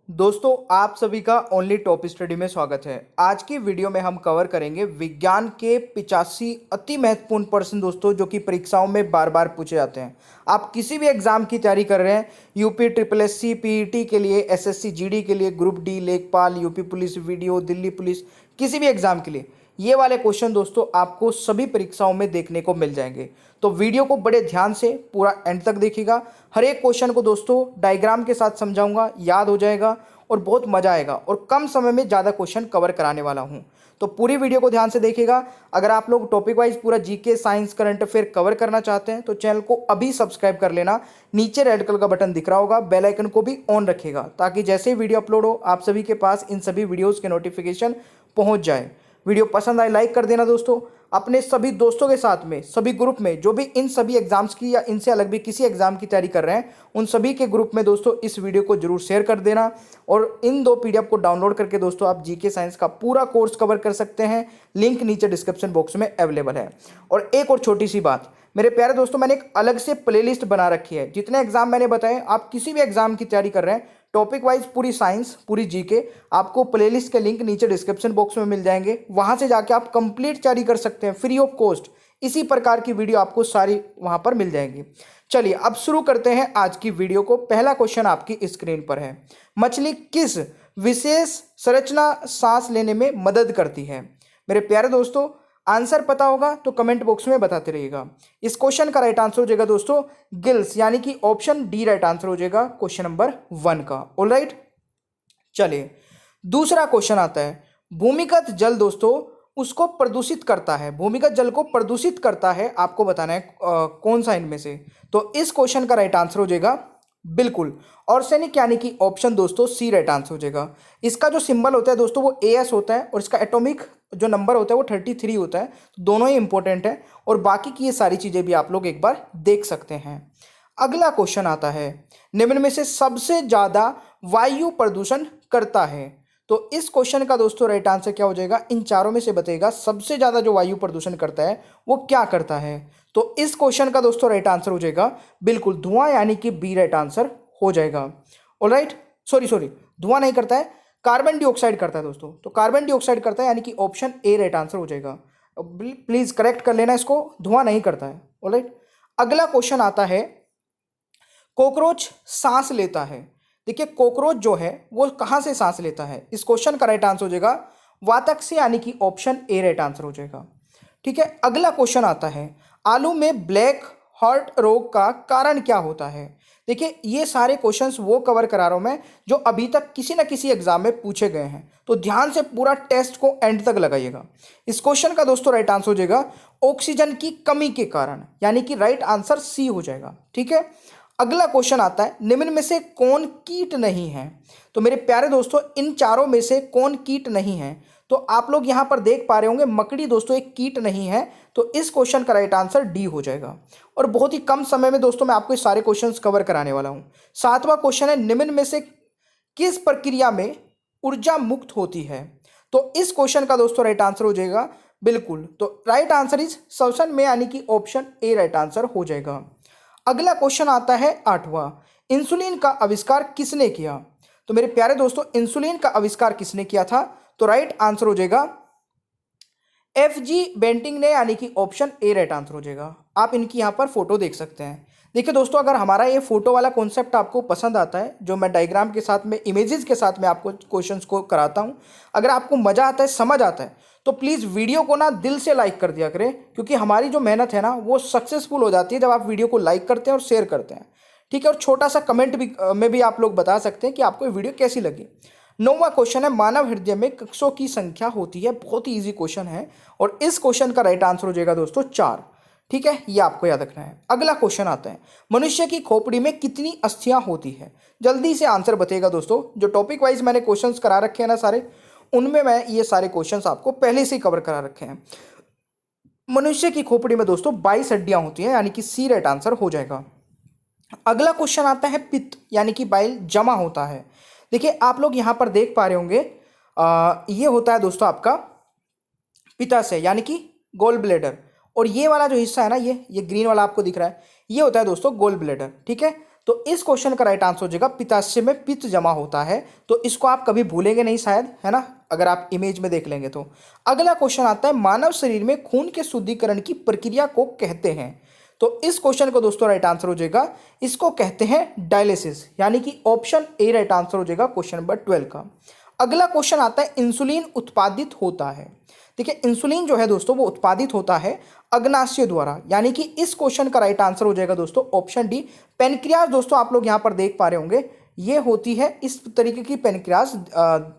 दोस्तों आप सभी का ओनली टॉप स्टडी में स्वागत है। आज की वीडियो में हम कवर करेंगे विज्ञान के 85 अति महत्वपूर्ण प्रश्न दोस्तों, जो कि परीक्षाओं में बार बार पूछे जाते हैं। आप किसी भी एग्जाम की तैयारी कर रहे हैं, यूपी ट्रिपल एससी पीईटी के लिए, एसएससी जीडी के लिए, ग्रुप डी, लेखपाल, UP police, video, Delhi police, किसी भी एग्जाम के लिए ये वाले क्वेश्चन दोस्तों आपको सभी परीक्षाओं में देखने को मिल जाएंगे। तो वीडियो को बड़े ध्यान से पूरा एंड तक देखिएगा। हर एक क्वेश्चन को दोस्तों डायग्राम के साथ समझाऊंगा, याद हो जाएगा और बहुत मजा आएगा, और कम समय में ज़्यादा क्वेश्चन कवर कराने वाला हूं। तो पूरी वीडियो को ध्यान से देखिएगा। अगर आप लोग टॉपिक वाइज पूरा GK, science, current affair cover करना चाहते हैं तो चैनल को अभी सब्सक्राइब कर लेना। नीचे रेड कलर का बटन दिख रहा होगा, बेल आइकन को भी ऑन रखिएगा ताकि जैसे ही वीडियो अपलोड हो आप सभी के पास इन सभी वीडियोज़ के नोटिफिकेशन पहुंच जाए। वीडियो पसंद आए लाइक कर देना दोस्तों। अपने सभी दोस्तों के साथ में, सभी ग्रुप में जो भी इन सभी एग्जाम्स की या इनसे अलग भी किसी एग्जाम की तैयारी कर रहे हैं, उन सभी के ग्रुप में दोस्तों इस वीडियो को जरूर शेयर कर देना। और इन दो पीडीएफ को डाउनलोड करके दोस्तों आप जीके साइंस का पूरा कोर्स कवर कर सकते हैं। लिंक नीचे डिस्क्रिप्शन बॉक्स में अवेलेबल है। और एक और छोटी सी बात मेरे प्यारे दोस्तों, मैंने एक अलग से प्लेलिस्ट बना रखी है। जितने एग्जाम मैंने बताए, आप किसी भी एग्जाम की तैयारी कर रहे हैं, टॉपिक वाइज पूरी साइंस, पूरी जीके, आपको प्लेलिस्ट के लिंक नीचे डिस्क्रिप्शन बॉक्स में मिल जाएंगे। वहां से जाके आप कंप्लीट तैयारी कर सकते हैं फ्री ऑफ कॉस्ट। इसी प्रकार की वीडियो आपको सारी वहां पर मिल जाएंगी। चलिए अब शुरू करते हैं आज की वीडियो को। पहला क्वेश्चन आपकी स्क्रीन पर है, मछली किस विशेष संरचना सांस लेने में मदद करती है? मेरे प्यारे दोस्तों, आंसर पता होगा तो कमेंट बॉक्स में बताते रहिएगा। इस क्वेश्चन का राइट आंसर हो जाएगा दोस्तों गिल्स, यानी कि ऑप्शन डी राइट आंसर हो जाएगा क्वेश्चन नंबर 1 का। ऑलराइट, चलिए दूसरा क्वेश्चन आता है, भूमिगत जल दोस्तों उसको प्रदूषित करता है। भूमिगत जल को प्रदूषित करता है, आपको बताना है कौन सा इनमें से। तो इस क्वेश्चन का राइट आंसर हो जाएगा बिल्कुल ऑर्सेनिक, यानी कि ऑप्शन दोस्तों सी राइट आंसर हो जाएगा। इसका जो सिंबल होता है दोस्तों वो एस होता है, और इसका एटॉमिक जो नंबर होता है वो 33 होता है। तो दोनों ही इंपॉर्टेंट है, और बाकी की ये सारी चीजें भी आप लोग एक बार देख सकते हैं। अगला क्वेश्चन आता है, निम्न में से सबसे ज्यादा वायु प्रदूषण करता है। तो इस क्वेश्चन का दोस्तों राइट आंसर क्या हो जाएगा? इन चारों में से बताइएगा सबसे ज्यादा जो वायु प्रदूषण करता है वो क्या करता है। तो इस क्वेश्चन का दोस्तों राइट आंसर हो जाएगा बिल्कुल धुआं, यानी कि बी राइट आंसर हो जाएगा। ऑलराइट, सॉरी, धुआं नहीं करता है, कार्बन डाइऑक्साइड करता है दोस्तों। तो कार्बन डाइऑक्साइड करता है, यानी कि ऑप्शन ए राइट आंसर हो जाएगा। प्लीज करेक्ट कर लेना इसको, धुआं नहीं करता है। ऑलराइट, अगला क्वेश्चन आता है, कॉकरोच सांस लेता है। देखिए कॉकरोच जो है वो कहां से सांस लेता है? इस क्वेश्चन का राइट आंसर हो जाएगा वातक से, यानी कि ऑप्शन ए राइट आंसर हो जाएगा। ठीक है, अगला क्वेश्चन आता है, आलू में ब्लैक हार्ट रोग का कारण क्या होता है? देखिए ये सारे क्वेश्चंस वो कवर करा रहा हूं मैं जो अभी तक किसी ना किसी एग्जाम में पूछे गए हैं। तो ध्यान से पूरा टेस्ट को एंड तक लगाइएगा। इस क्वेश्चन का दोस्तों राइट आंसर हो जाएगा ऑक्सीजन की कमी के कारण, यानी कि राइट आंसर सी हो जाएगा। ठीक है, अगला क्वेश्चन आता है, निम्न में से कौन कीट नहीं है? तो मेरे प्यारे दोस्तों इन चारों में से कौन कीट नहीं है? तो आप लोग यहां पर देख पा रहे होंगे मकड़ी दोस्तों एक कीट नहीं है। तो इस क्वेश्चन का राइट आंसर डी हो जाएगा। और बहुत ही कम समय में दोस्तों मैं आपको ये सारे क्वेश्चंस कवर कराने वाला हूं। सातवां क्वेश्चन है, निम्न में से किस प्रक्रिया में ऊर्जा मुक्त होती है? तो इस क्वेश्चन का दोस्तों राइट आंसर हो जाएगा बिल्कुल, तो राइट आंसर इज श्वसन में, यानी कि ऑप्शन ए राइट आंसर हो जाएगा। अगला क्वेश्चन आता है 8वां, इंसुलिन का आविष्कार किसने किया? तो मेरे प्यारे दोस्तों इंसुलिन का आविष्कार किसने किया था? तो राइट आंसर हो जाएगा एफ.जी. बेंटिंग ने, यानी कि ऑप्शन ए राइट आंसर हो जाएगा। आप इनकी यहां पर फोटो देख सकते हैं। देखिए दोस्तों, अगर हमारा ये फोटो वाला कॉन्सेप्ट आपको पसंद आता है, जो मैं डायग्राम के साथ में, इमेजेस के साथ में आपको क्वेश्चंस को कराता हूं, अगर आपको मजा आता है, समझ आता है, तो प्लीज़ वीडियो को ना दिल से लाइक कर दिया करें, क्योंकि हमारी जो मेहनत है ना वो सक्सेसफुल हो जाती है जब आप वीडियो को लाइक करते हैं और शेयर करते हैं। ठीक है, और छोटा सा कमेंट भी में भी आप लोग बता सकते हैं कि आपको ये वीडियो कैसी लगी। 9वां क्वेश्चन है, मानव हृदय में कक्षों की संख्या होती है। बहुत ही ईजी क्वेश्चन है, और इस क्वेश्चन का राइट आंसर हो जाएगा दोस्तों 4। ठीक है, ये आपको याद रखना है। अगला क्वेश्चन आता है, मनुष्य की खोपड़ी में कितनी अस्थियां होती है? जल्दी से आंसर बताइएगा दोस्तों। जो टॉपिक वाइज मैंने क्वेश्चंस करा रखे हैं ना सारे, उनमें मैं ये सारे क्वेश्चंस आपको पहले से ही कवर करा रखे हैं। मनुष्य की खोपड़ी में दोस्तों 22 हड्डियां होती हैं, यानी कि सी राइट आंसर हो जाएगा। अगला क्वेश्चन आता है, पित्त यानी कि बाइल जमा होता है। देखिए आप लोग यहां पर देख पा रहे होंगे, ये होता है दोस्तों आपका पित्ताशय, यानी कि गोल ब्लेडर। और ये वाला जो हिस्सा है ना, ये ग्रीन वाला आपको दिख रहा है, ये होता है दोस्तों गोल ब्लेडर। ठीक है, तो इस क्वेश्चन का राइट आंसर हो जाएगा पित्ताशय में पित्त जमा होता है। तो इसको आप कभी भूलेंगे नहीं शायद, है ना, अगर आप इमेज में देख लेंगे तो। अगला क्वेश्चन आता है मानव शरीर में खून के शुद्धिकरण की प्रक्रिया को कहते हैं। तो इस क्वेश्चन का दोस्तों राइट आंसर हो जाएगा, इसको कहते हैं डायलिसिस, यानी कि ऑप्शन ए राइट आंसर हो जाएगा क्वेश्चन नंबर 12 का। अगला क्वेश्चन आता है इंसुलिन उत्पादित होता है। देखिए इंसुलिन जो है दोस्तों वो उत्पादित होता है अग्नाशय द्वारा, यानी कि इस क्वेश्चन का राइट आंसर हो जाएगा दोस्तों ऑप्शन डी पेनक्रियाज। दोस्तों आप लोग यहाँ पर देख पा रहे होंगे, ये होती है इस तरीके की पेनक्रियाज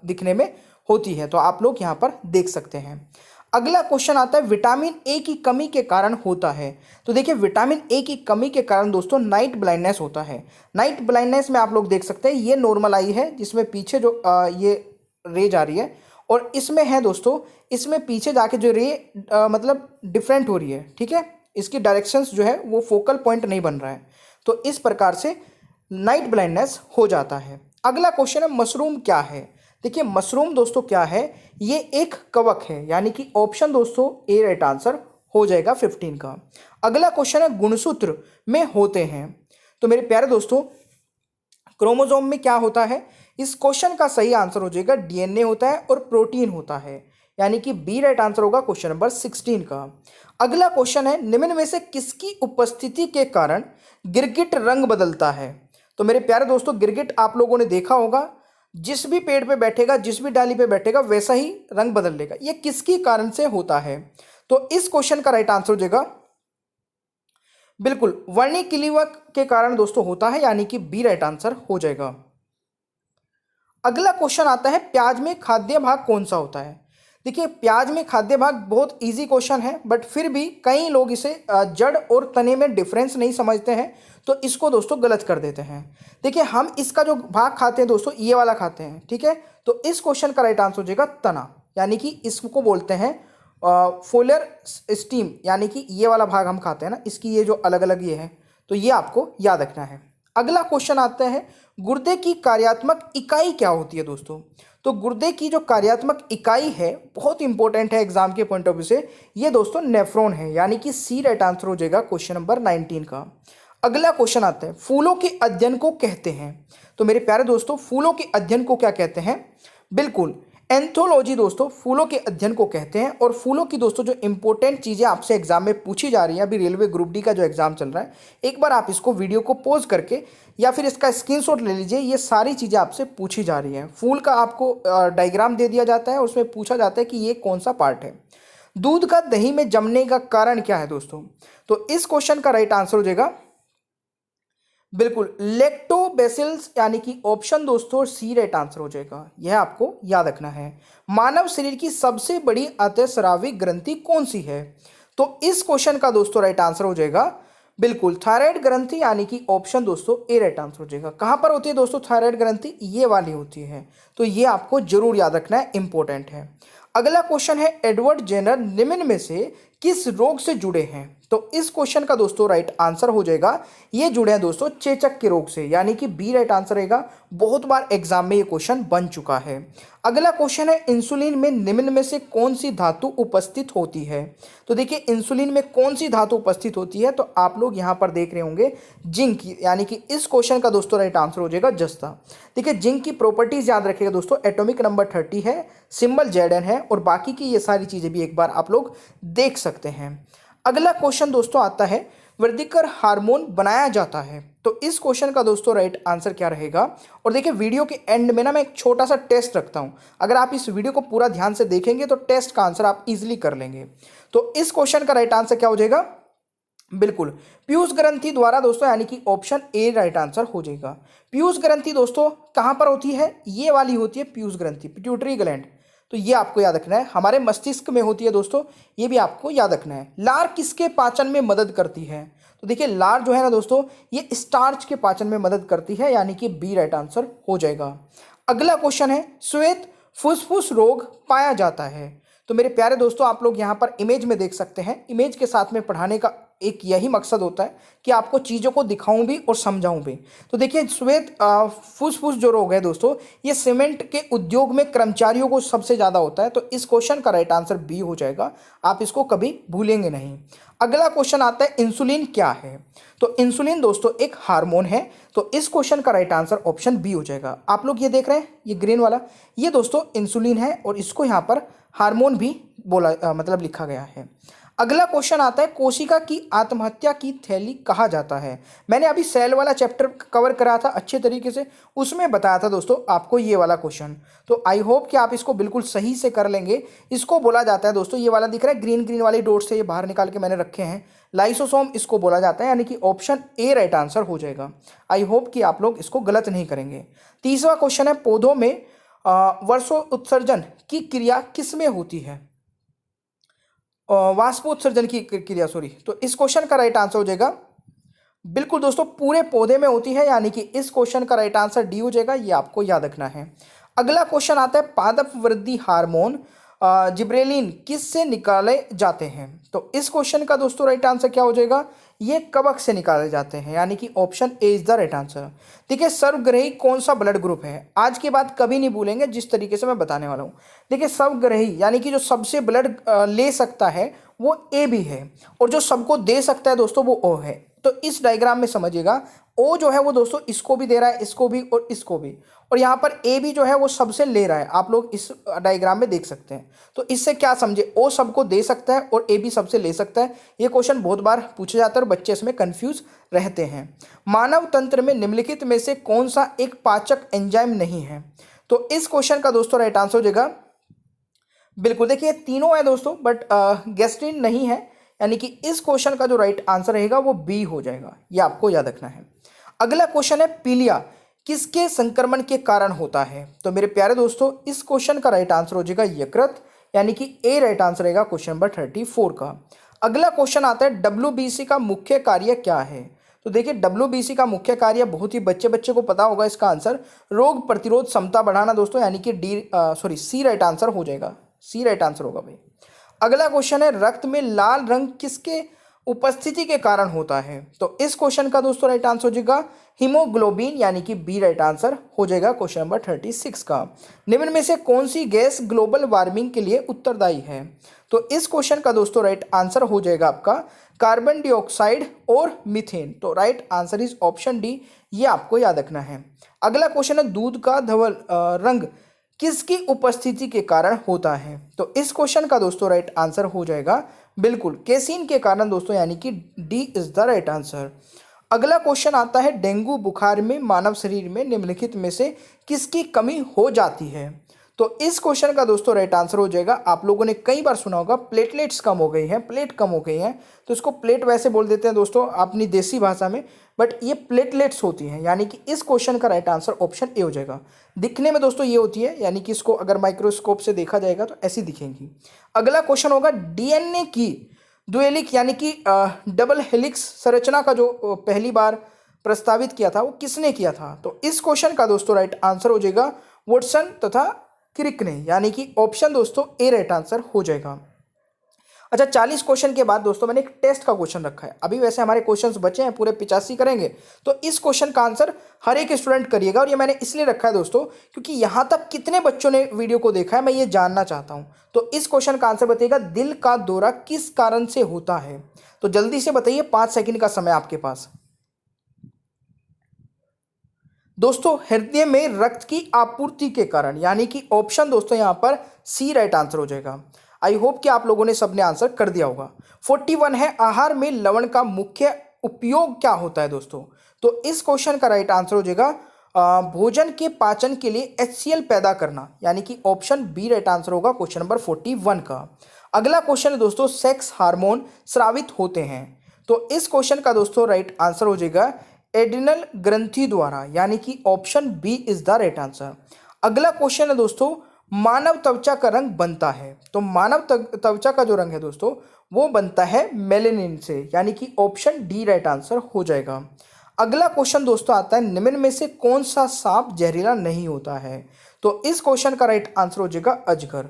दिखने में होती है, तो आप लोग यहाँ पर देख सकते हैं। अगला क्वेश्चन आता है विटामिन ए की कमी के कारण होता है। तो देखिए विटामिन ए की कमी के कारण दोस्तों नाइट ब्लाइंडनेस होता है। नाइट ब्लाइंडनेस में आप लोग देख सकते हैं ये नॉर्मल आई है, जिसमें पीछे जो ये रे जा रही है, और इसमें है दोस्तों, इसमें पीछे जाके जो रे मतलब डिफरेंट हो रही है, ठीक है, इसकी डायरेक्शंस जो है वो फोकल पॉइंट नहीं बन रहा है, तो इस प्रकार से नाइट ब्लाइंडनेस हो जाता है। अगला क्वेश्चन है मशरूम क्या है। देखिए मशरूम दोस्तों क्या है, ये एक कवक है, यानी कि ऑप्शन दोस्तों ए राइट आंसर हो जाएगा 15 का। अगला क्वेश्चन है गुणसूत्र में होते हैं। तो मेरे प्यारे दोस्तों क्रोमोसोम में क्या होता है, इस क्वेश्चन का सही आंसर हो जाएगा डीएनए होता है और प्रोटीन होता है, यानी कि बी राइट आंसर होगा क्वेश्चन नंबर 16 का। अगला क्वेश्चन है निम्न में से किसकी उपस्थिति के कारण गिरगिट रंग बदलता है। तो मेरे प्यारे दोस्तों गिरगिट आप लोगों ने देखा होगा, जिस भी पेड़ पे बैठेगा, जिस भी डाली पे बैठेगा, वैसा ही रंग बदल लेगा। ये किसकी कारण से होता है, तो इस क्वेश्चन का राइट आंसर हो जाएगा बिल्कुल वर्णिकिलिवक के कारण दोस्तों होता है, यानी कि बी राइट आंसर हो जाएगा। अगला क्वेश्चन आता है प्याज में खाद्य भाग कौन सा होता है। देखिए प्याज में खाद्य भाग बहुत इजी क्वेश्चन है, बट फिर भी कई लोग इसे जड़ और तने में डिफरेंस नहीं समझते हैं, तो इसको दोस्तों गलत कर देते हैं। देखिए हम इसका जो भाग खाते हैं दोस्तों ये वाला खाते हैं, ठीक है, तो इस क्वेश्चन का राइट आंसर हो जाएगा तना, यानी कि इसको बोलते हैं फोलियर स्टीम, यानी कि ये वाला भाग हम खाते हैं ना, इसकी ये जो अलग अलग ये है, तो ये आपको याद रखना है। अगला क्वेश्चन आता है गुर्दे की कार्यात्मक इकाई क्या होती है दोस्तों। तो गुर्दे की जो कार्यात्मक इकाई है बहुत इंपॉर्टेंट है एग्जाम के पॉइंट ऑफ व्यू से, ये दोस्तों नेफ्रॉन है, यानी कि सी राइट आंसर हो जाएगा क्वेश्चन नंबर 19 का। अगला क्वेश्चन आता है फूलों के अध्ययन को कहते हैं। तो मेरे प्यारे दोस्तों फूलों के अध्ययन को क्या कहते हैं, बिल्कुल एंथोलॉजी दोस्तों फूलों के अध्ययन को कहते हैं। और फूलों की दोस्तों जो इंपॉर्टेंट चीज़ें आपसे एग्जाम में पूछी जा रही हैं, अभी रेलवे ग्रुप डी का जो एग्जाम चल रहा है, एक बार आप इसको वीडियो को पॉज करके या फिर इसका स्क्रीनशॉट ले लीजिए, ये सारी चीज़ें आपसे पूछी जा रही हैं। फूल का आपको डायग्राम दे दिया जाता है और उसमें पूछा जाता है कि ये कौन सा पार्ट है। दूध का दही में जमने का कारण क्या है दोस्तों, तो इस क्वेश्चन का राइट आंसर हो जाएगा बिल्कुल लैक्टोबैसिलस, यानी कि ऑप्शन दोस्तों सी राइट आंसर हो जाएगा, यह आपको याद रखना है। मानव शरीर की सबसे बड़ी अतःस्रावी ग्रंथि कौन सी है, तो इस क्वेश्चन का दोस्तों राइट आंसर हो जाएगा बिल्कुल थायराइड ग्रंथि, यानी कि ऑप्शन दोस्तों ए राइट आंसर हो जाएगा। कहां पर होती है दोस्तों थायराइड ग्रंथि, ये वाली होती है, तो ये आपको जरूर याद रखना है, इंपॉर्टेंट है। अगला क्वेश्चन है एडवर्ड जेनर निम्न में से किस रोग से जुड़े हैं। तो इस क्वेश्चन का दोस्तों राइट आंसर हो जाएगा ये जुड़े हैं दोस्तों चेचक के रोग से, यानी कि बी राइट आंसर रहेगा। बहुत बार एग्जाम में ये क्वेश्चन बन चुका है। अगला क्वेश्चन है इंसुलिन में निम्न में से कौन सी धातु उपस्थित होती है। तो देखिए इंसुलिन में कौन सी धातु उपस्थित होती है, तो आप लोग यहाँ पर देख रहे होंगे जिंक, यानी कि इस क्वेश्चन का दोस्तों राइट आंसर हो जाएगा जस्ता। देखिए जिंक की प्रॉपर्टीज याद रखिएगा दोस्तों, एटॉमिक नंबर 30 है, सिंबल Zn है, और बाकी की ये सारी चीजें भी एक बार आप लोग देख सकते हैं। अगला क्वेश्चन दोस्तों आता है वृद्धिकर हार्मोन बनाया जाता है। तो इस क्वेश्चन का दोस्तों राइट आंसर क्या रहेगा। और देखिए वीडियो के एंड में ना मैं एक छोटा सा टेस्ट रखता हूं, अगर आप इस वीडियो को पूरा ध्यान से देखेंगे तो टेस्ट का आंसर आप इजीली कर लेंगे। तो इस क्वेश्चन का राइट आंसर क्या हो जाएगा, बिल्कुल पीयूष ग्रंथि द्वारा दोस्तों, यानी कि ऑप्शन ए राइट आंसर हो जाएगा। पीयूष ग्रंथि दोस्तों कहां पर होती है, ये वाली होती है पीयूष ग्रंथि, पिट्यूटरी ग्लैंड, तो ये आपको याद रखना है। हमारे मस्तिष्क में होती है दोस्तों, ये भी आपको याद रखना है। लार किसके पाचन में मदद करती है, तो देखिए लार जो है ना दोस्तों ये स्टार्च के पाचन में मदद करती है, यानी कि बी राइट आंसर हो जाएगा। अगला क्वेश्चन है श्वेत फुसफुस रोग पाया जाता है। तो मेरे प्यारे दोस्तों आप लोग यहाँ पर इमेज में देख सकते हैं, इमेज के साथ में पढ़ाने का एक यही मकसद होता है कि आपको चीज़ों को दिखाऊं भी और समझाऊं भी। तो देखिए श्वेत फुसफुस जो रोग है दोस्तों, ये सीमेंट के उद्योग में कर्मचारियों को सबसे ज़्यादा होता है। तो इस क्वेश्चन का राइट आंसर बी हो जाएगा, आप इसको कभी भूलेंगे नहीं। अगला क्वेश्चन आता है इंसुलिन क्या है। तो इंसुलिन दोस्तों एक हार्मोन है। तो इस क्वेश्चन का राइट आंसर ऑप्शन बी हो जाएगा। आप लोग ये देख रहे हैं ये ग्रीन वाला, ये दोस्तों इंसुलिन है और इसको यहाँ पर हार्मोन भी बोला मतलब लिखा गया है। अगला क्वेश्चन आता है कोशिका की आत्महत्या की थैली कहा जाता है। मैंने अभी सेल वाला चैप्टर कवर करा था अच्छे तरीके से, उसमें बताया था दोस्तों आपको ये वाला क्वेश्चन। तो आई होप कि आप इसको बिल्कुल सही से कर लेंगे। इसको बोला जाता है दोस्तों, ये वाला दिख रहा है ग्रीन ग्रीन वाली डॉट से ये बाहर निकाल के मैंने रखे हैं, लाइसोसोम इसको बोला जाता है, यानी कि ऑप्शन ए राइट आंसर हो जाएगा। आई होप कि आप लोग इसको गलत नहीं करेंगे। तीसरा क्वेश्चन है पौधों में वर्षो उत्सर्जन की क्रिया किसमें होती है। वाष्पोत्सर्जन की क्रिया, सॉरी। तो इस क्वेश्चन का राइट आंसर हो जाएगा बिल्कुल दोस्तों पूरे पौधे में होती है, यानी कि इस क्वेश्चन का राइट आंसर डी हो जाएगा, ये आपको याद रखना है। अगला क्वेश्चन आता है पादप वृद्धि हार्मोन जिब्रेलिन किससे निकाले जाते हैं। तो इस क्वेश्चन का दोस्तों राइट आंसर क्या हो जाएगा, ये कवक से निकाले जाते हैं, यानी कि option A is the right answer. देखिए सर्वग्रही कौन सा ब्लड ग्रुप है, आज के बाद कभी नहीं भूलेंगे जिस तरीके से मैं बताने वाला हूँ। देखिए सर्वग्रही यानी कि जो सबसे ब्लड ले सकता है वो ए भी है, और जो सबको दे सकता है दोस्तों वो ओ है। तो इस डायग्राम में समझिएगा ओ जो है वो दोस्तों इसको भी दे रहा है, इसको भी और इसको भी, और यहाँ पर ए भी जो है वो सबसे ले रहा है, आप लोग इस डायग्राम में देख सकते हैं। तो इससे क्या समझे, ओ सबको दे सकता है और ए भी सबसे ले सकता है। ये क्वेश्चन बहुत बार पूछा जाता है और बच्चे इसमें कंफ्यूज रहते हैं। मानव तंत्र में निम्नलिखित में से कौन सा एक पाचक एंजाइम नहीं है। तो इस क्वेश्चन का दोस्तों राइट आंसर हो जाएगा बिल्कुल, देखिए तीनों है दोस्तों बट गैस्ट्रिन नहीं है, यानी कि इस क्वेश्चन का जो राइट आंसर रहेगा वो बी हो जाएगा, ये आपको याद रखना है। अगला क्वेश्चन है पीलिया किसके संक्रमण के कारण होता है। तो मेरे प्यारे दोस्तों इस क्वेश्चन का राइट आंसर हो जाएगा यकृत, यानी कि ए राइट आंसर रहेगा क्वेश्चन नंबर 34 का। अगला क्वेश्चन आता है डब्ल्यूबीसी का मुख्य कार्य क्या है। तो देखिए डब्ल्यूबीसी का मुख्य कार्य बहुत ही बच्चे को पता होगा इसका आंसर, रोग प्रतिरोध क्षमता बढ़ाना दोस्तों, यानी कि सी राइट आंसर हो जाएगा, सी राइट आंसर होगा भाई। अगला क्वेश्चन है रक्त में लाल रंग किसके उपस्थिति के कारण होता है। तो इस क्वेश्चन का दोस्तों राइट आंसर हो जाएगा हीमोग्लोबिन, यानी कि बी राइट आंसर हो जाएगा क्वेश्चन नंबर 36 का। निम्न में से कौन सी गैस ग्लोबल वार्मिंग के लिए उत्तरदायी है। तो इस क्वेश्चन का दोस्तों राइट आंसर हो जाएगा आपका कार्बन डाइऑक्साइड और मीथेन। तो right answer is option D, ये आपको याद रखना है। अगला क्वेश्चन है दूध का धवल रंग किसकी उपस्थिति के कारण होता है। तो इस क्वेश्चन का दोस्तों राइट आंसर हो जाएगा बिल्कुल केसीन के कारण दोस्तों, यानी कि D is the right answer. अगला क्वेश्चन आता है डेंगू बुखार में मानव शरीर में निम्नलिखित में से किसकी कमी हो जाती है। तो इस क्वेश्चन का दोस्तों राइट आंसर हो जाएगा, आप लोगों ने कई बार सुना होगा प्लेटलेट्स कम हो गई हैं, प्लेट कम हो गई हैं, तो इसको प्लेट वैसे बोल देते हैं दोस्तों अपनी देसी भाषा में, बट ये प्लेटलेट्स होती हैं, यानी कि इस क्वेश्चन का राइट आंसर ऑप्शन ए हो जाएगा। दिखने में दोस्तों ये होती है, यानी कि इसको अगर माइक्रोस्कोप से देखा जाएगा तो ऐसी दिखेंगी। अगला क्वेश्चन होगा डीएनए की द्विलिक यानी कि डबल हेलिक्स संरचना का जो पहली बार प्रस्तावित किया था वो किसने किया था। तो इस क्वेश्चन का दोस्तों राइट आंसर हो जाएगा वॉटसन तथा क्रिक ने, यानी कि ऑप्शन दोस्तों ए राइट आंसर हो जाएगा। अच्छा 40 क्वेश्चन के बाद दोस्तों मैंने एक टेस्ट का क्वेश्चन रखा है, अभी वैसे हमारे क्वेश्चंस बचे हैं पूरे 85 करेंगे, तो इस क्वेश्चन का आंसर हर एक स्टूडेंट करिएगा। और ये मैंने इसलिए रखा है दोस्तों क्योंकि यहाँ तक कितने बच्चों ने वीडियो को देखा है मैं ये जानना चाहता हूँ। तो इस क्वेश्चन का आंसर बताइएगा दिल का दौरा किस कारण से होता है। तो जल्दी से बताइए, 5 सेकंड का समय आपके पास। दोस्तों हृदय में रक्त की आपूर्ति के कारण, यानी कि ऑप्शन दोस्तों यहाँ पर सी राइट आंसर हो जाएगा। आई होप कि आप लोगों ने सबने आंसर कर दिया होगा। 41 है आहार में लवण का मुख्य उपयोग क्या होता है दोस्तों। तो इस क्वेश्चन का राइट आंसर हो जाएगा भोजन के पाचन के लिए HCl पैदा करना, यानी कि ऑप्शन बी राइट आंसर होगा क्वेश्चन नंबर 41 का। अगला क्वेश्चन है दोस्तों सेक्स हार्मोन स्रावित होते हैं। तो इस क्वेश्चन का दोस्तों राइट आंसर हो जाएगा एड्रिनल ग्रंथि द्वारा, यानी कि option B is the right answer. अगला क्वेश्चन है दोस्तों मानव त्वचा का रंग बनता है। तो मानव त्वचा का जो रंग है दोस्तों वो बनता है मेलेनिन से, यानी कि ऑप्शन डी राइट आंसर हो जाएगा। अगला क्वेश्चन दोस्तों आता है निम्न में से कौन सा सांप जहरीला नहीं होता है। तो इस क्वेश्चन का राइट आंसर हो जाएगा अजगर।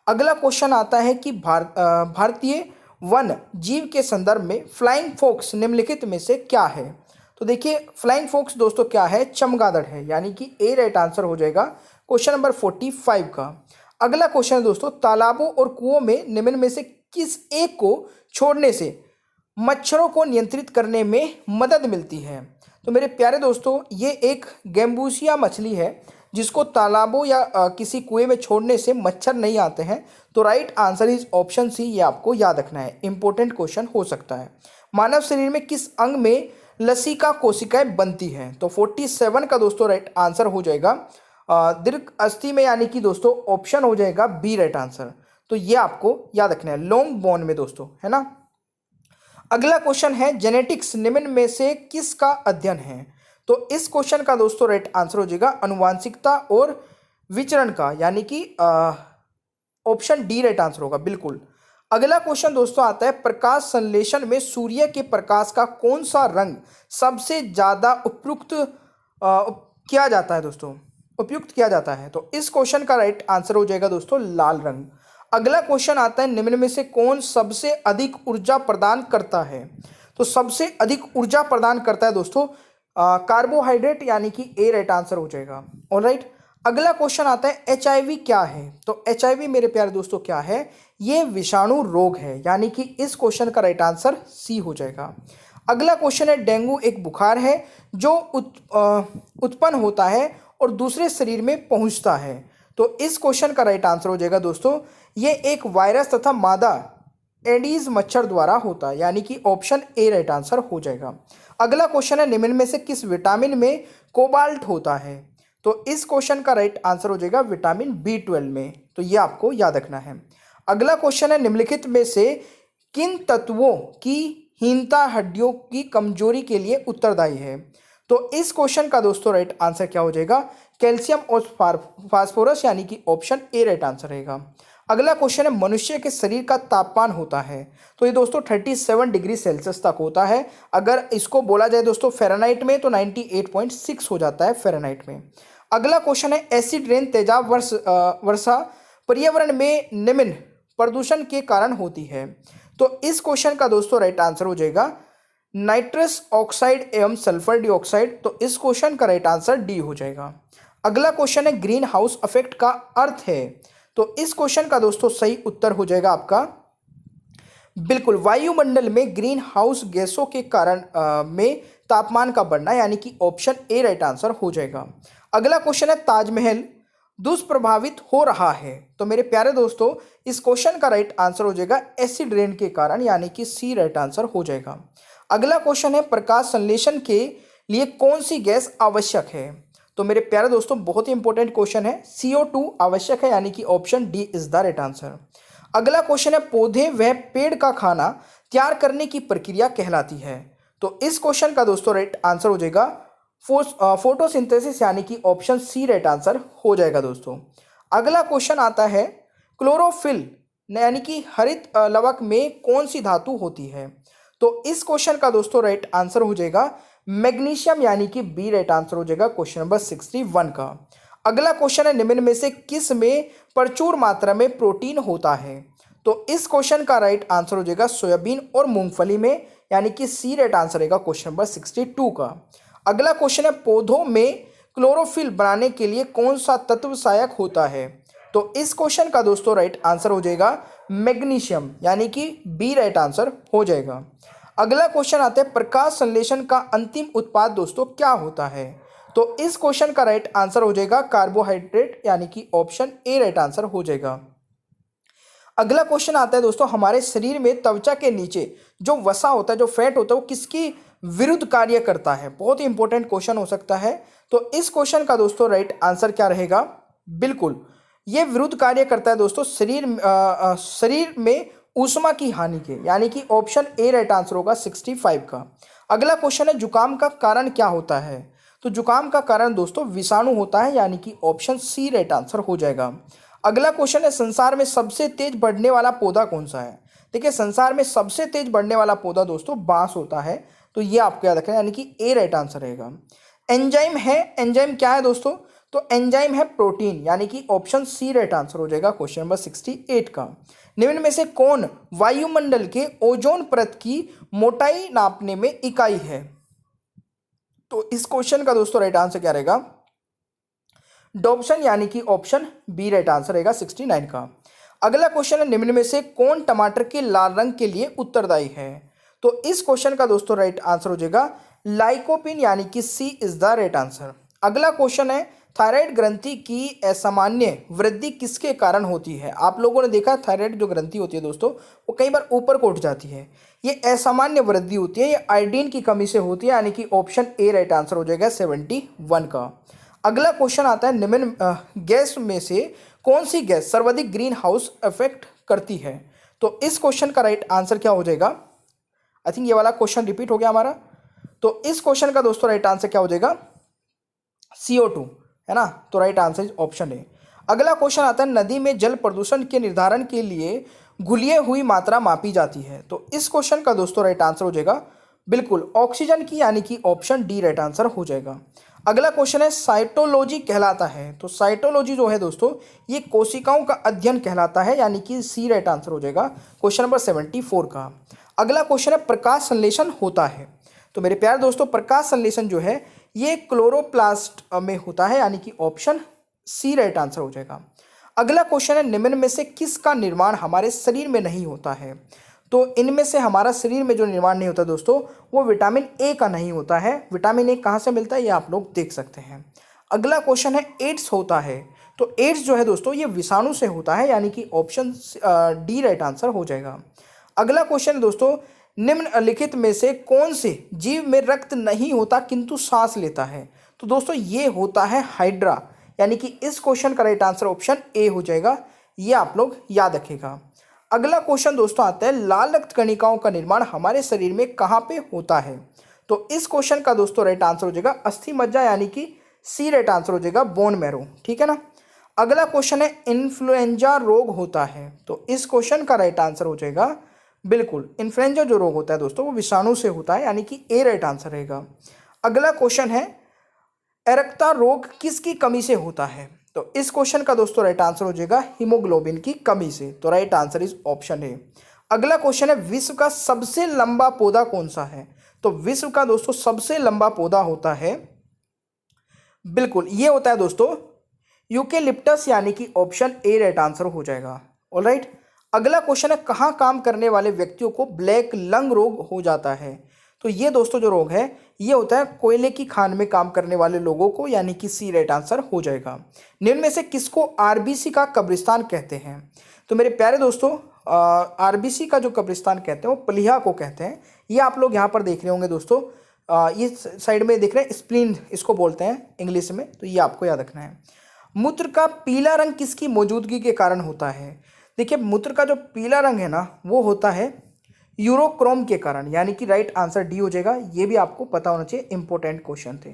अगला क्वेश्चन आता है कि भारतीय वन जीव के संदर्भ में फ्लाइंग फॉक्स निम्नलिखित में से क्या है? तो देखिए फ्लाइंग फॉक्स दोस्तों क्या है? चमगादड़ है, यानी कि ए राइट आंसर हो जाएगा क्वेश्चन नंबर 45 का। अगला क्वेश्चन है दोस्तों, तालाबों और कुओं में निम्न में से किस एक को छोड़ने से मच्छरों को नियंत्रित करने में मदद मिलती है? तो मेरे प्यारे दोस्तों ये एक गैम्बूसिया मछली है जिसको तालाबों या किसी कुएं में छोड़ने से मच्छर नहीं आते हैं। तो right answer is option C, ये आपको याद रखना है, इंपॉर्टेंट क्वेश्चन हो सकता है। मानव शरीर में किस अंग में लसिका कोशिकाएं बनती हैं? तो 47 का दोस्तों राइट आंसर हो जाएगा दीर्घ अस्थि में, यानी कि दोस्तों ऑप्शन हो जाएगा बी राइट आंसर। तो ये आपको याद रखना है, लॉन्ग बोन में दोस्तों, है ना। अगला क्वेश्चन है, जेनेटिक्स निम्न में से किसका अध्ययन है? तो इस क्वेश्चन का दोस्तों राइट आंसर हो जाएगा अनुवांशिकता और विचरण का, यानी कि ऑप्शन डी राइट आंसर होगा बिल्कुल। अगला क्वेश्चन दोस्तों आता है, प्रकाश संश्लेषण में सूर्य के प्रकाश का कौन सा रंग सबसे ज्यादा उपयुक्त किया जाता है दोस्तों? उपयुक्त किया जाता है। तो इस क्वेश्चन का राइट आंसर हो जाएगा दोस्तों लाल रंग। अगला क्वेश्चन आता है, निम्न में से कौन सबसे अधिक ऊर्जा प्रदान करता है? तो सबसे अधिक ऊर्जा प्रदान करता है दोस्तों कार्बोहाइड्रेट, यानी कि ए राइट आंसर हो जाएगा। ऑलराइट, अगला क्वेश्चन आता है, एचआईवी क्या है? तो एचआईवी मेरे प्यारे दोस्तों क्या है? ये विषाणु रोग है, यानी कि इस क्वेश्चन का राइट आंसर सी हो जाएगा। अगला क्वेश्चन है, डेंगू एक बुखार है जो उत्पन्न होता है और दूसरे शरीर में पहुंचता है। तो इस क्वेश्चन का राइट आंसर हो जाएगा दोस्तों, ये एक वायरस तथा मादा एडीज मच्छर द्वारा होता है, यानी कि ऑप्शन ए राइट आंसर हो जाएगा। अगला क्वेश्चन है, निम्न में से किस विटामिन में कोबाल्ट होता है? तो इस क्वेश्चन का राइट आंसर हो जाएगा विटामिन B12 में। तो ये आपको याद रखना है। अगला क्वेश्चन है, निम्नलिखित में से किन तत्वों की हीनता हड्डियों की कमजोरी के लिए उत्तरदायी है? तो इस क्वेश्चन का दोस्तों राइट आंसर क्या हो जाएगा? कैल्शियम और फास्फोरस, यानी कि ऑप्शन ए राइट आंसर रहेगा। अगला क्वेश्चन है, मनुष्य के शरीर का तापमान होता है? तो ये दोस्तों 37 डिग्री सेल्सियस तक होता है। अगर इसको बोला जाए दोस्तों फ़ारेनहाइट में तो 98.6 हो जाता है फ़ारेनहाइट में। अगला क्वेश्चन है, एसिड रेन तेजाब वर्षा पर्यावरण में निम्न प्रदूषण के कारण होती है? तो इस क्वेश्चन का दोस्तों राइट आंसर हो जाएगा नाइट्रस ऑक्साइड एवं सल्फर डाइऑक्साइड। तो इस क्वेश्चन का राइट आंसर डी हो जाएगा। अगला क्वेश्चन है, ग्रीन हाउस इफेक्ट का अर्थ है? तो इस क्वेश्चन का दोस्तों सही उत्तर हो जाएगा आपका बिल्कुल वायुमंडल में ग्रीन हाउस गैसों के कारण में तापमान का बढ़ना, यानी कि ऑप्शन ए राइट आंसर हो जाएगा। अगला क्वेश्चन है, ताजमहल दुष्प्रभावित हो रहा है? तो मेरे प्यारे दोस्तों इस क्वेश्चन का राइट आंसर हो जाएगा एसिड रेन के कारण, यानी कि सी राइट आंसर हो जाएगा। अगला क्वेश्चन है, प्रकाश संश्लेषण के लिए कौन सी गैस आवश्यक है? तो मेरे प्यारे दोस्तों बहुत ही इंपॉर्टेंट क्वेश्चन है, CO2 आवश्यक है, यानी कि option D is the right answer. अगला क्वेश्चन है, पौधे व पेड़ का खाना तैयार करने की प्रक्रिया कहलाती है? तो इस क्वेश्चन का दोस्तों राइट आंसर हो जाएगा फोटोसिंथेसिस, यानी कि ऑप्शन सी राइट आंसर हो जाएगा दोस्तों। अगला क्वेश्चन आता है, क्लोरोफिल यानी कि हरित लवक में कौन सी धातु होती है? तो इस क्वेश्चन का दोस्तों राइट आंसर हो जाएगा मैग्नीशियम, यानी कि बी राइट आंसर हो जाएगा क्वेश्चन नंबर 61 का। अगला क्वेश्चन है, निम्न में से किस में प्रचुर मात्रा में प्रोटीन होता है? तो इस क्वेश्चन का राइट आंसर हो जाएगा सोयाबीन और मूंगफली में, यानी कि सी राइट आंसर रहेगा क्वेश्चन नंबर 62 का। अगला क्वेश्चन है, पौधों में क्लोरोफिल बनाने के लिए कौन सा तत्व सहायक होता है? तो इस क्वेश्चन का दोस्तों राइट आंसर हो जाएगा मैग्नीशियम, यानी कि बी राइट आंसर हो जाएगा। अगला क्वेश्चन आता है, प्रकाश संश्लेषण का अंतिम उत्पाद दोस्तों क्या होता है? तो इस क्वेश्चन का राइट आंसर हो जाएगा कार्बोहाइड्रेट, यानी कि ऑप्शन ए राइट आंसर हो जाएगा। अगला क्वेश्चन आता है दोस्तों, हमारे शरीर में त्वचा के नीचे जो वसा होता है, जो फैट होता है, वो किसकी विरुद्ध कार्य करता है? बहुत ही इंपॉर्टेंट क्वेश्चन हो सकता है। तो इस क्वेश्चन का दोस्तों राइट आंसर क्या रहेगा? बिल्कुल ये विरुद्ध कार्य करता है दोस्तों शरीर में ऊष्मा की हानि के, यानी कि ऑप्शन ए राइट आंसर होगा 65 का। अगला क्वेश्चन है, जुकाम का कारण क्या होता है? तो जुकाम का कारण दोस्तों विषाणु होता है, यानी कि ऑप्शन सी राइट आंसर हो जाएगा। अगला क्वेश्चन है, संसार में सबसे तेज बढ़ने वाला पौधा कौन सा है? देखिए संसार में सबसे तेज बढ़ने वाला पौधा दोस्तों बांस होता है। तो ये आपको याद रखना है, यानी कि ए राइट आंसर रहेगा। एंजाइम है, एंजाइम क्या है दोस्तों? तो एंजाइम है प्रोटीन, यानी कि ऑप्शन सी राइट आंसर हो जाएगा क्वेश्चन नंबर 68 का। निम्न में से कौन वायुमंडल के ओजोन परत की मोटाई नापने में इकाई है? तो इस क्वेश्चन का दोस्तों राइट आंसर क्या रहेगा? डॉप्सन, यानी कि ऑप्शन बी राइट आंसर रहेगा 69 का। अगला क्वेश्चन है, निम्न में से कौन टमाटर के लाल रंग के लिए उत्तरदायी है? तो इस क्वेश्चन का दोस्तों राइट आंसर हो जाएगा लाइकोपिन, यानी कि सी इज द राइट आंसर। अगला क्वेश्चन है, थायराइड ग्रंथि की असामान्य वृद्धि किसके कारण होती है? आप लोगों ने देखा थायराइड जो ग्रंथि होती है दोस्तों, वो कई बार ऊपर को उठ जाती है। ये असामान्य वृद्धि होती है, ये आयोडीन की कमी से होती है, यानी कि ऑप्शन ए राइट आंसर हो जाएगा 71 का। अगला क्वेश्चन आता है, निम्न गैस में से कौन सी गैस सर्वाधिक ग्रीन हाउस इफेक्ट करती है? तो इस क्वेश्चन का राइट आंसर क्या हो जाएगा? आई थिंक ये वाला क्वेश्चन रिपीट हो गया हमारा। तो इस क्वेश्चन का दोस्तों राइट आंसर क्या हो जाएगा? CO2, है ना। तो right answer is option A. अगला क्वेश्चन आता है, नदी में जल प्रदूषण के निर्धारण के लिए घुलिए हुई मात्रा मापी जाती है। तो इस क्वेश्चन का दोस्तों राइट आंसर हो जाएगा बिल्कुल ऑक्सीजन की, यानी कि ऑप्शन डी राइट आंसर हो जाएगा। अगला क्वेश्चन है, साइटोलॉजी कहलाता है। तो साइटोलॉजी जो है दोस्तों, ये कोशिकाओं का अध्ययन कहलाता है, यानी कि सी राइट आंसर हो जाएगा क्वेश्चन नंबर 74 का। अगला क्वेश्चन है, प्रकाश संश्लेषण होता है। तो मेरे प्यारे दोस्तों, प्रकाश संश्लेषण जो है ये क्लोरोप्लास्ट में होता है, यानी कि ऑप्शन सी राइट आंसर हो जाएगा। अगला क्वेश्चन है, निम्न में से किसका निर्माण हमारे शरीर में नहीं होता है? तो इनमें से हमारा शरीर में जो निर्माण नहीं होता दोस्तों, वो विटामिन ए का नहीं होता है। विटामिन ए कहाँ से मिलता है ये आप लोग देख सकते हैं। अगला क्वेश्चन है, एड्स होता है। तो एड्स जो है दोस्तों, ये विषाणु से होता है, यानी कि ऑप्शन डी राइट आंसर हो जाएगा। अगला क्वेश्चन है दोस्तों, निम्नलिखित में से कौन से जीव में रक्त नहीं होता किंतु सांस लेता है? तो दोस्तों ये होता है हाइड्रा, यानी कि इस क्वेश्चन का राइट आंसर ऑप्शन ए हो जाएगा। ये आप लोग याद रखेगा। अगला क्वेश्चन दोस्तों आता है, लाल रक्त कणिकाओं का निर्माण हमारे शरीर में कहाँ पे होता है? तो इस क्वेश्चन का दोस्तों राइट आंसर हो जाएगा अस्थि मज्जा, यानी कि सी राइट आंसर हो जाएगा बोन मैरो, ठीक है ना। अगला क्वेश्चन है, इन्फ्लुएंजा रोग होता है। तो इस क्वेश्चन का राइट आंसर हो जाएगा बिल्कुल इन्फ्लुएंजा जो रोग होता है दोस्तों, वो विषाणु से होता है, यानी कि ए राइट आंसर रहेगा। अगला क्वेश्चन है, एरक्ता रोग किसकी कमी से होता है? तो इस क्वेश्चन का दोस्तों राइट आंसर हो जाएगा हीमोग्लोबिन की कमी से। तो right answer is option A. अगला क्वेश्चन है, विश्व का सबसे लंबा पौधा कौन सा है? तो विश्व का दोस्तों सबसे लंबा पौधा होता है, बिल्कुल ये होता है दोस्तों यूकेलिप्टस, यानी कि ऑप्शन ए राइट आंसर हो जाएगा। ऑलराइट। अगला क्वेश्चन है, कहाँ काम करने वाले व्यक्तियों को ब्लैक लंग रोग हो जाता है? तो ये दोस्तों जो रोग है ये होता है कोयले की खान में काम करने वाले लोगों को, यानी कि सी राइट आंसर हो जाएगा। निम्न में से किसको आरबीसी का कब्रिस्तान कहते हैं? तो मेरे प्यारे दोस्तों, आरबीसी का जो कब्रिस्तान कहते हैं वो प्लीहा को कहते हैं। ये आप लोग यहाँ पर देख रहे होंगे दोस्तों, ये साइड में देख रहे हैं, स्प्लीन इसको बोलते हैं इंग्लिश में, तो ये आपको याद रखना है। मूत्र का पीला रंग किसकी मौजूदगी के कारण होता है? देखिए, मूत्र का जो पीला रंग है ना, वो होता है यूरोक्रोम के कारण, यानी कि राइट आंसर डी हो जाएगा। ये भी आपको पता होना चाहिए, इंपॉर्टेंट क्वेश्चन थे।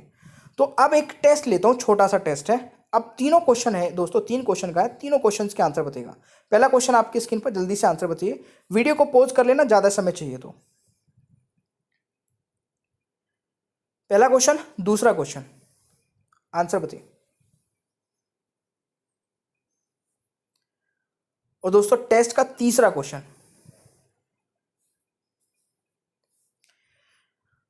तो अब एक टेस्ट लेता हूँ, छोटा सा टेस्ट है। अब तीनों क्वेश्चन है दोस्तों, 3 क्वेश्चन का है, तीनों क्वेश्चन के आंसर बताइएगा। पहला क्वेश्चन आपकी स्क्रीन पर, जल्दी से आंसर बताइए, वीडियो को पॉज कर लेना, ज़्यादा समय चाहिए तो। पहला क्वेश्चन, दूसरा क्वेश्चन, आंसर बताइए। और दोस्तों टेस्ट का तीसरा क्वेश्चन।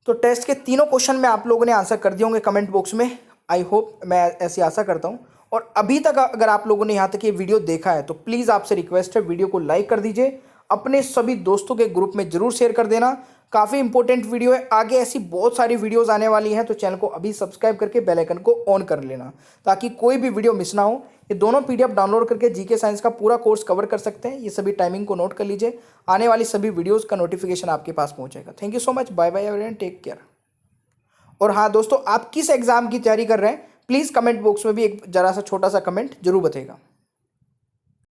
तो टेस्ट के तीनों क्वेश्चन में आप लोगों ने आंसर कर दिए होंगे कमेंट बॉक्स में, आई होप, मैं ऐसी आशा करता हूं। और अभी तक अगर आप लोगों ने यहाँ तक ये वीडियो देखा है तो प्लीज़ आपसे रिक्वेस्ट है, वीडियो को लाइक कर दीजिए, अपने सभी दोस्तों के ग्रुप में जरूर शेयर कर देना। काफ़ी इंपॉर्टेंट वीडियो है, आगे ऐसी बहुत सारी वीडियोस आने वाली हैं, तो चैनल को अभी सब्सक्राइब करके बेल आइकन को ऑन कर लेना ताकि कोई भी वीडियो मिस ना हो। ये दोनों PDF डाउनलोड करके जीके साइंस का पूरा कोर्स कवर कर सकते हैं। ये सभी टाइमिंग को नोट कर लीजिए, आने वाली सभी वीडियोज़ का नोटिफिकेशन आपके पास पहुँचेगा। Thank you so much, bye bye everyone, take care. और हाँ दोस्तों, आप किस एग्जाम की तैयारी कर रहे हैं प्लीज़ कमेंट बॉक्स में भी एक जरा सा छोटा सा कमेंट जरूर बताइएगा।